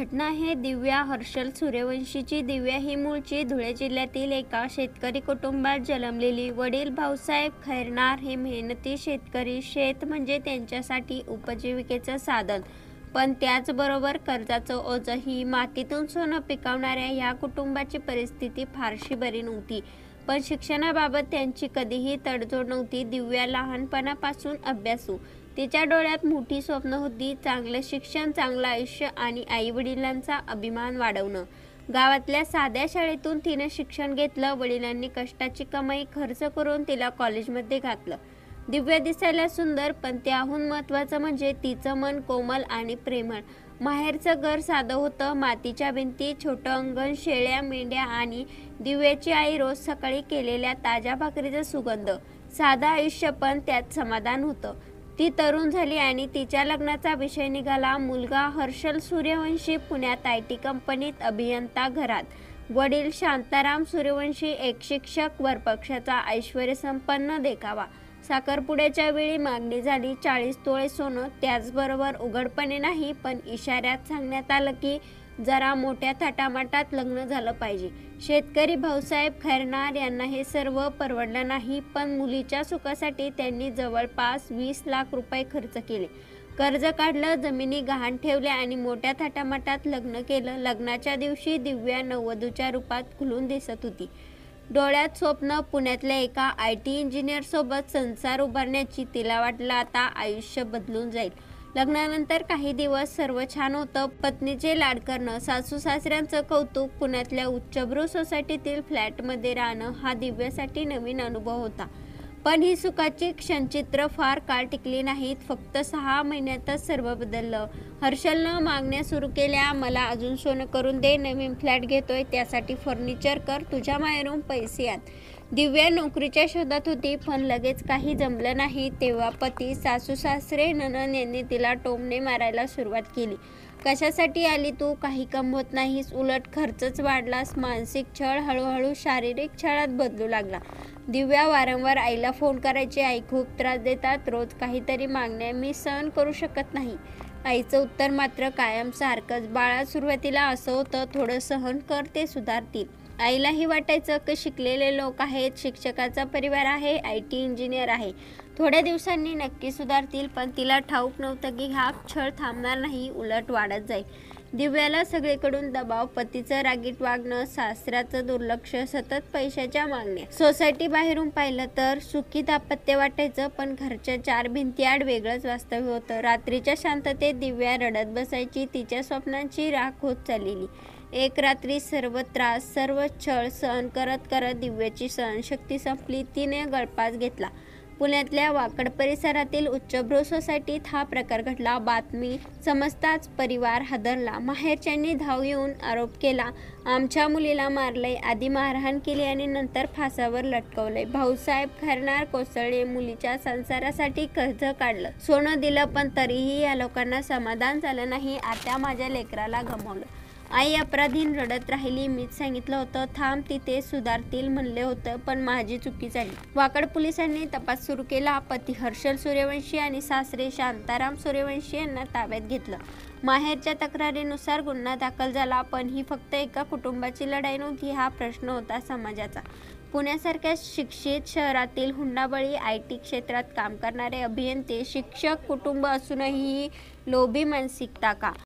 घटना आहे दिव्या हर्षल सूर्यवंशीची। दिव्या ही मूळची धुळे जिल्ह्यातील एका शेतकरी कुटुंबात जन्मलेली। वडील भाऊसाहेब खैरनार हे मेहनती शेतकरी। शेत म्हणजे त्यांच्यासाठी उपजीविकेचं साधन, पण त्याचबरोबर कर्जाचं ओझंही। मातीतून सोनं पिकवणाऱ्या या कुटुंबाची परिस्थिती फारशी बरी नव्हती, पण शिक्षणाबाबत त्यांची कधीही तडजोड नव्हती। दिव्या लहानपणापासून अभ्यासू। तिच्या डोळ्यात मोठी स्वप्न होती, चांगलं शिक्षण, चांगलं आयुष्य आणि आई वडिलांचा अभिमान वाढवणं। गावातल्या साध्या शाळेतून तिने शिक्षण घेतलं। वडिलांनी कष्टाची कमाई खर्च करून तिला कॉलेजमध्ये घातलं। दिव्या दिसायला सुंदर, पण त्याहून महत्त्वाचं म्हणजे तिचं मन कोमल आणि प्रेमळ। माहेरचं घर साधं होतं, मातीच्या भिंती, छोटं अंगण, शेळ्या मेंढ्या आणि दिव्याची आई रोज सकाळी केलेल्या ताज्या भाकरीचा सुगंध। साधं आयुष्य, पण त्यात समाधान होतं। ती तरुण झाली आणि तिच्या लग्नाचा विषय निघाला। मुलगा हर्षल सूर्यवंशी पुण्यात IT कंपनीत अभियंता, घरात वडील शांताराम सूर्यवंशी एक शिक्षक, वरपक्षाचा ऐश्वर्यसंपन्न देखावा। साखरपुड्याच्या वेळी मागणी झाली 40 तोळे सोनं, त्याचबरोबर उघडपणे नाही, पण इशाऱ्यात सांगण्यात आलं की जरा मोठ्या थाटामाटात लग्न झालं पाहिजे। शेतकरी भाऊसाहेब खैरनार यांना हे सर्व परवडलं नाही, पण मुलीच्या सुखासाठी त्यांनी जवळपास 20 लाख रुपये खर्च केले। कर्ज काढलं, जमिनी गहाण ठेवल्या आणि मोठ्या थाटामाटात लग्न केलं। लग्नाच्या दिवशी दिव्या नववधूच्या रूपात खुलून दिसत होती। डोळ्यात स्वप्न, पुण्यातल्या एका IT इंजिनियर सोबत संसार उभारण्याची। तिला वाटलं आता आयुष्य बदलून जाईल। लग्नानंतर काही दिवस सर्व छान होतं। पत्नीचे लाड करणं, सासू सासऱ्यांचं कौतुक, पुण्यातल्या उच्चभ्रू सोसायटीतील फ्लॅटमध्ये राहणं हा दिव्यासाठी नवीन अनुभव होता। पण ही सुखाची क्षणचित्र फार काळ टिकली नाहीत। फक्त 6 महिन्यातच सर्व बदललं। हर्षलनं मागण्या सुरू केल्या, मला अजून सोनं करून दे, नवीन फ्लॅट घेतोय त्यासाठी फर्निचर कर, तुझ्या माहेरून पैसे आण। दिव्या नोकरीच्या शोधात होती, पण लगेच काही जमलं नाही तेव्हा पती, सासू सासरे, नणंद यांनी तिला टोमणे मारायला सुरुवात केली। कशासाठी आली तू, काही कमवत नाहीस, उलट खर्चच वाढलास। मानसिक छळ हळूहळू शारीरिक छळात बदलू लागला। दिव्या वारंवार आईला फोन करायची, आई खूप त्रास देतात, रोज काहीतरी मागण्या, मी सहन करू शकत नाही। आईचं उत्तर मात्र कायम सारखंच, बाळा सुरुवातीला असं होतं, थोडं सहन कर, ते सुधारतील। आईलाही वाटायचं की शिकलेले लोक आहेत, शिक्षकाचा परिवार आहे, IT इंजिनियर आहे, थोड्या दिवसांनी नक्की सुधारतील। पण तिला ठाऊक नव्हतं की हा छळ थांबणार नाही, उलट वाढत जाईल। दिव्याला सगळीकडून दबाव, पतीचं रागीट वागणं, सासऱ्याचं दुर्लक्ष, सतत पैशाच्या मागण्या। सोसायटी बाहेरून पाहिलं तर सुखी दाम्पत्य वाटायचं, पण घरच्या 4 भिंतीआड वेगळंच वास्तव्य होतं। रात्रीच्या शांततेत दिव्या रडत बसायची, तिच्या स्वप्नांची राख होत चाललेली। एक रात्री सर्व त्रास, सर्व छळ सहन करत करत दिव्याची सहनशक्ती संपली। तिने गळफास घेतला। पुण्यातल्या वाकड परिसरातील उच्चभ्रू सोसायटीत हा प्रकार घडला। बातमी समजताच परिवार हादरला। माहेरच्यांनी धाव येऊन आरोप केला, आमच्या मुलीला मारलंय, आधी मारहाण केली आणि नंतर फासावर लटकवलंय। भाऊसाहेब खैरनार कोसळले, मुलीच्या संसारासाठी कर्ज काढलं, सोनं दिलं, पण तरीही या लोकांना समाधान झालं नाही। आता माझ्या लेकराला गमावलं। आई अपराधीन रडत राहिली, मीच सांगितलं होतं, थांब, तिथे सुधारतील म्हणले होतं, पण माझी चुकी झाली। वाकड पोलिसांनी तपास सुरू केला। पती हर्षल सूर्यवंशी आणि सासरे शांताराम सूर्यवंशी यांना ताब्यात घेतलं। माहेरच्या तक्रारीनुसार गुन्हा दाखल झाला, पण ही फक्त एका कुटुंबाची लढाई नव्हती, हा प्रश्न होता समाजाचा। पुण्यासारख्या शिक्षित शहरातील हुंडाबळी, IT क्षेत्रात काम करणारे अभियंते, शिक्षक, कुटुंब असूनही लोभी मानसिकता का?